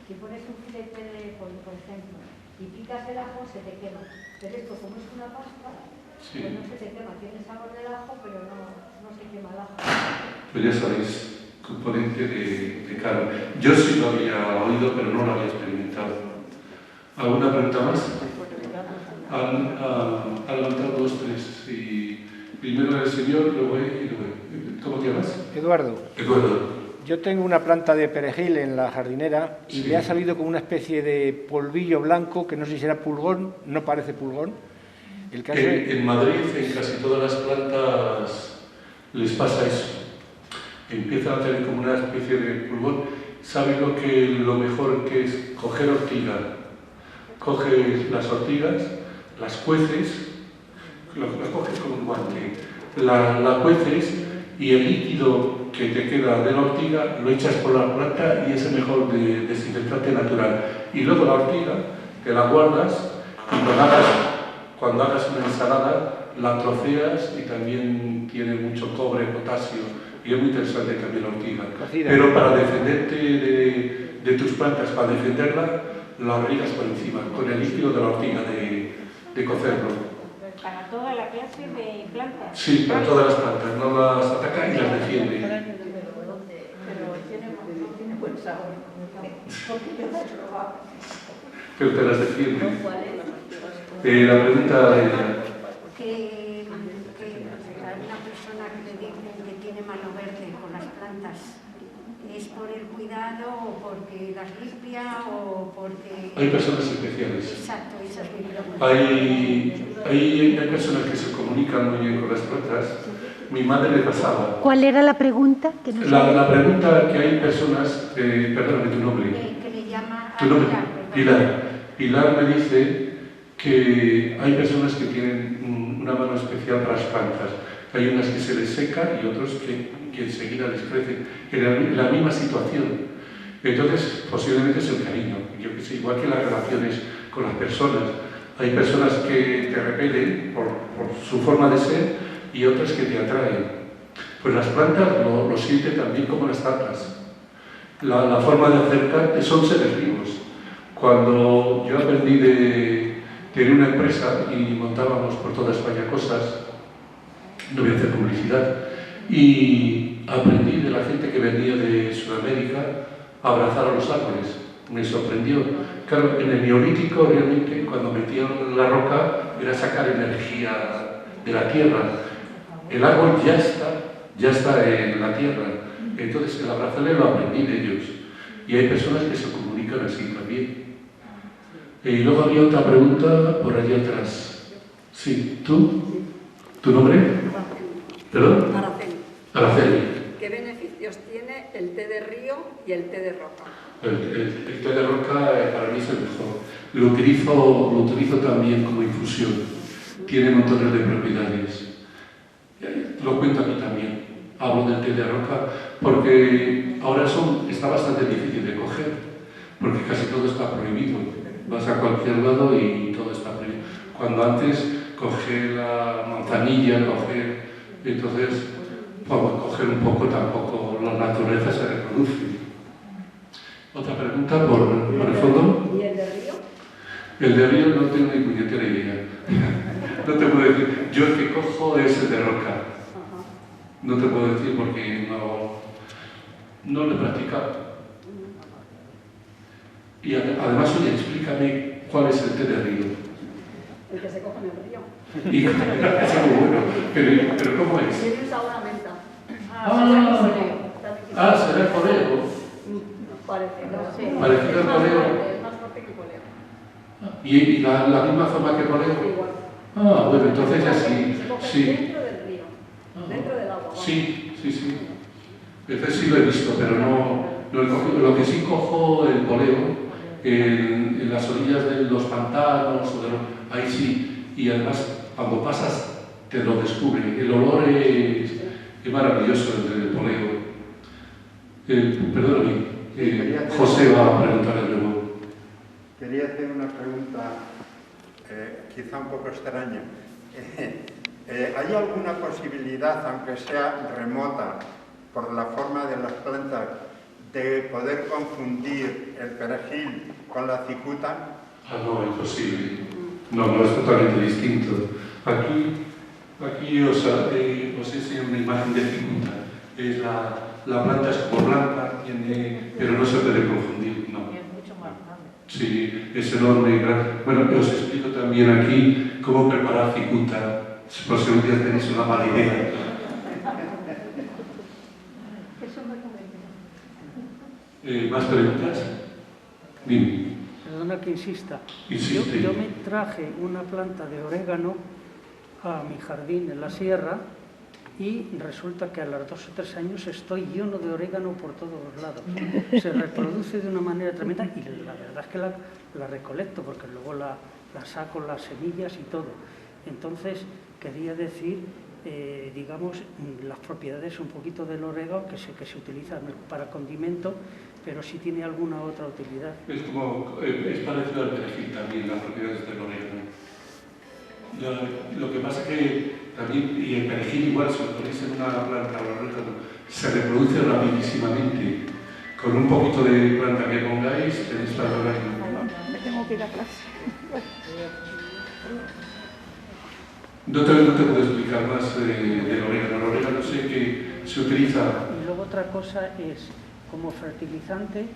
Si pones un filete de pollo, por ejemplo, y picas el ajo, se te quema. Pero esto, como es una pasta, sí, pues no se te quema. Tiene sabor del ajo, pero no se quema el ajo. Pues ya sabéis, componente de carne. Yo sí lo había oído, pero no lo había experimentado. ¿Alguna pregunta más? Han levantado dos, tres. Y primero el señor, luego él y luego él. ¿Cómo te llamas? Eduardo. Eduardo. Yo tengo una planta de perejil en la jardinera y sí, le ha salido como una especie de polvillo blanco, que no sé si será pulgón, no parece pulgón. El caso en Madrid, en casi todas las plantas les pasa eso. Empiezan a tener como una especie de pulgón. ¿Sabe lo mejor que es? Coger ortiga. Coges las ortigas, las cueces, las coges con un guante, la cueces y el líquido que te queda de la ortiga lo echas por la planta y es el mejor desinfectante natural. Y luego la ortiga te la guardas y cuando hagas una ensalada la troceas y también tiene mucho cobre, potasio y es muy interesante también la ortiga. Pero para defenderte de tus plantas, para defenderla, la riegas por encima con el líquido de la ortiga de cocerlo. Para toda la clase de plantas. Sí, para todas las plantas, no las ataca y las defiende. Pero tiene buen sabor. Pero te las defiende. La pregunta era... Que una persona que le dicen que tiene mano verde con las plantas, ¿es por el cuidado o porque las limpia o porque...? Hay personas especiales. Exacto, esa es mi pregunta. Hay personas que se comunican muy bien con las plantas. Mi madre le pasaba. ¿Cuál era la pregunta? Que no la pregunta que hay personas... perdóname tu nombre. Que le llama ¿Tu nombre? Pilar. Pilar me dice que hay personas que tienen una mano especial para las plantas. Hay unas que se les seca y otros que enseguida les crecen en la misma situación. Entonces, posiblemente es el cariño. Yo que sé, igual que las relaciones con las personas. Hay personas que te repelen por su forma de ser y otras que te atraen. Pues las plantas lo sienten también como las tatas. La forma de acercarte son seres vivos. Cuando yo aprendí tenía una empresa y montábamos por toda España cosas, no voy a hacer publicidad, y aprendí de la gente que venía de Sudamérica a abrazar a los árboles. Me sorprendió. Claro, en el Neolítico realmente cuando metían la roca era sacar energía de la tierra. El árbol ya está en la tierra. Entonces el abrazarle lo aprendí de ellos. Y hay personas que se comunican así también. Y luego había otra pregunta por allá atrás. Sí, ¿tú? ¿Tu nombre? ¿Perdón? Araceli. Araceli. ¿Qué beneficios tiene el té de río y el té de roca? El té de roca para mí es el mejor. Lo utilizo también como infusión. Tiene montones de propiedades. Lo cuento aquí también. Hablo del té de roca porque ahora está bastante difícil de coger, porque casi todo está prohibido. Vas a cualquier lado y todo está prohibido. Cuando antes coger la manzanilla, entonces, por coger un poco tampoco la naturaleza se reproduce. Otra pregunta por el fondo. ¿Y el de río? El de río no tengo ni puñetera idea. No te puedo decir. Yo el que cojo es el de roca. No te puedo decir porque no lo he practicado. Y además, oye, explícame cuál es el té de río. El que se coge en el río. Y, es algo bueno. Pero ¿cómo es? Tiene un sabor a menta. ¿Será el poleo? Parecido. Parecido al poleo. Es más fuerte que el poleo. ¿Y la misma forma que el poleo? Igual. Bueno, entonces ya sí. Se coge Sí. dentro del río, dentro del agua. Sí. Entonces sí lo he visto, pero no he cogido. Lo que sí cojo el poleo en las orillas de los pantanos, ahí sí. Y además, cuando pasas, te lo descubre. El olor es maravilloso el poleo. Perdóname, José va a preguntar de nuevo. Quería hacer una pregunta quizá un poco extraña. ¿Hay alguna posibilidad, aunque sea remota, por la forma de las plantas, de poder confundir el perejil con la cicuta? No, imposible. No, es totalmente distinto. Aquí os enseño una imagen de cicuta. La planta es como blanca, pero no se puede confundir, no. Sí, es enorme y grande. Bueno, os explico también aquí cómo preparar cicuta, por si un día tenéis una mala idea. ¿Más preguntas? Dime. Perdona que insista. Insiste. Yo me traje una planta de orégano a mi jardín en la sierra y resulta que a los 2 o 3 años estoy lleno de orégano por todos los lados. Se reproduce de una manera tremenda y la verdad es que la recolecto porque luego la saco las semillas y todo. Entonces, quería decir, digamos, las propiedades un poquito del orégano que sé que se utiliza para condimento, pero sí tiene alguna otra utilidad. Es parecido al perejil también, las propiedades del orégano. Lo que pasa es que también, y el perejil igual, si lo ponéis en una planta o orégano, se reproduce rapidísimamente. Con un poquito de planta que pongáis, tenéis para el orégano. Me tengo que ir a clase. No te puedo explicar más del orégano. El orégano sé que se utiliza. Y luego otra cosa es, como fertilizante,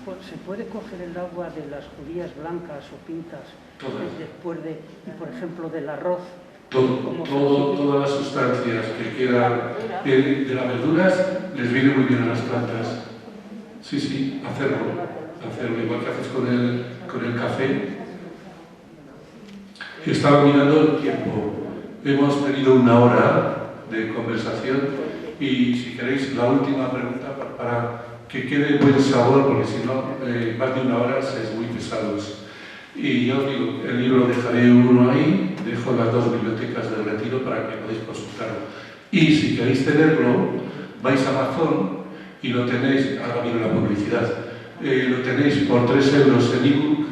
pues, se puede coger el agua de las judías blancas o pintas después por ejemplo, del arroz. Todas las sustancias que quedan de las verduras les viene muy bien a las plantas. Sí, hacerlo igual que haces con el café. Estaba mirando el tiempo. Hemos tenido 1 hora de conversación y si queréis la última pregunta para que quede buen sabor, porque si no, más de 1 hora es muy pesados. Y ya os digo, el libro dejaré uno ahí, dejo las 2 bibliotecas del Retiro para que podáis consultarlo. Y si queréis tenerlo, vais a Amazon y lo tenéis, ahora viene la publicidad, lo tenéis por 3 euros en ebook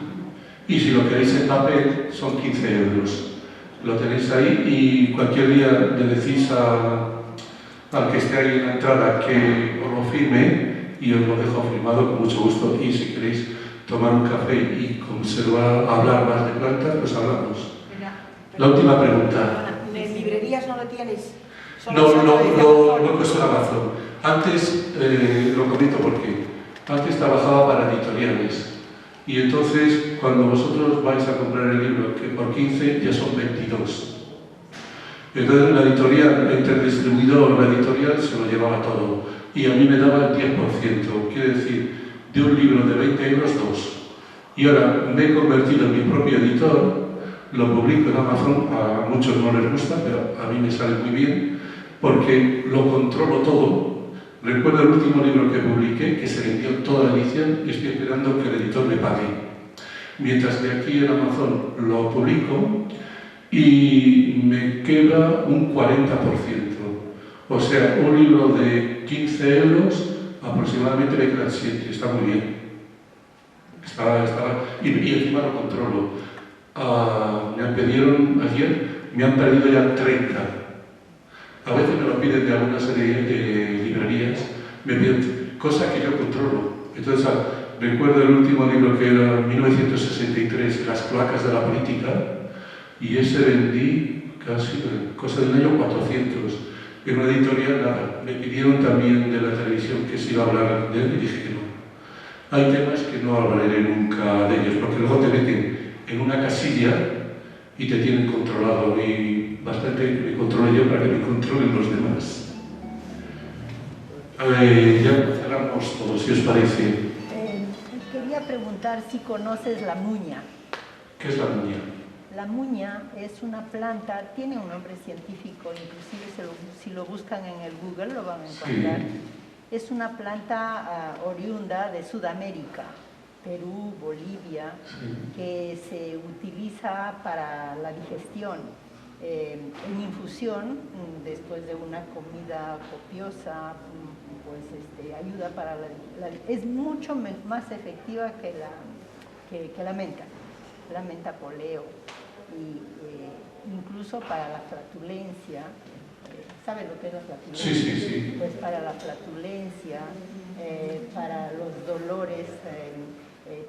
y si lo queréis en papel son 15 euros. Lo tenéis ahí y cualquier día le decís al que esté ahí en la entrada que os lo firme y os lo dejo firmado con mucho gusto. Y si queréis tomar un café y como se va a hablar más de plantas, pues hablamos. La última pregunta. ¿En librerías no lo tienes? No, lo he puesto en Amazon. Antes, lo comento porque antes trabajaba para editoriales y entonces cuando vosotros vais a comprar el libro, que por 15 ya son 22. Entonces la editorial, entre el distribuidor, la editorial se lo llevaba todo y a mí me daba el 10%, quiere decir, de un libro de 20 euros, 2. Y ahora me he convertido en mi propio editor, lo publico en Amazon, a muchos no les gusta, pero a mí me sale muy bien, porque lo controlo todo. Recuerdo el último libro que publiqué, que se vendió toda la edición y estoy esperando que el editor me pague. Mientras que aquí en Amazon lo publico y me queda un 40%. O sea, un libro de 15 euros aproximadamente me quedan 7, está muy bien. Y encima lo controlo. Me pidieron ayer, me han perdido ya 30. A veces me lo piden de alguna serie de librerías, me piden cosas que yo controlo. Entonces, recuerdo el último libro que era 1963, Las cloacas de la política, y ese vendí casi, cosa del año 400. En una editorial, nada. Me pidieron también de la televisión que se iba a hablar de él y dije que no. Hay temas que no hablaré nunca de ellos, porque luego te meten en una casilla y te tienen controlado, y bastante me controlo yo para que me controlen los demás. Ya cerramos todo, si os parece. Quería preguntar si conoces la muña. ¿Qué es la muña? La muña es una planta, tiene un nombre científico, inclusive si lo buscan en el Google lo van a encontrar. Sí. Es una planta oriunda de Sudamérica, Perú, Bolivia, que se utiliza para la digestión, en infusión, después de una comida copiosa, pues ayuda para es mucho más efectiva que la menta poleo, y incluso para la flatulencia. ¿Sabe lo que es la flatulencia? Sí. Pues para la flatulencia, para los dolores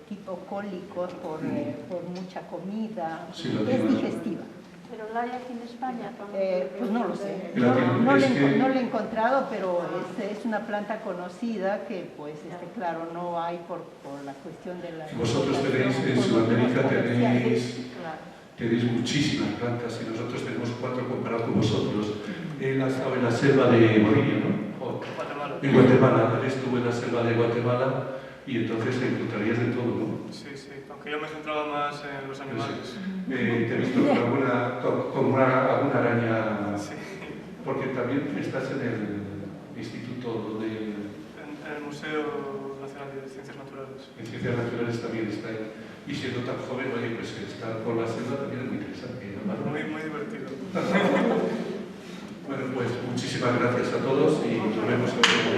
tipo cólicos por mucha comida, es digestiva. ¿Pero la hay aquí en España? Pues no lo sé, no lo he encontrado, pero es una planta conocida que, pues, claro, no hay por la cuestión de la... Vosotros tenéis, en Sudamérica tenéis muchísimas plantas y nosotros tenemos 4 comparados con vosotros. Él ha estado en la selva de Bolivia, ¿no? En Guatemala. Él estuvo en la selva de Guatemala y entonces encontrarías de todo, ¿no? Sí, aunque yo me he centrado más en los animales. Te he visto con alguna araña, porque también estás en el instituto en el Museo Nacional de Ciencias Naturales. En Ciencias Naturales también está ahí. Y siendo tan joven, oye, pues estar por la selva también es muy interesante, ¿no? Muy divertido. Bueno, pues muchísimas gracias a todos y nos vemos en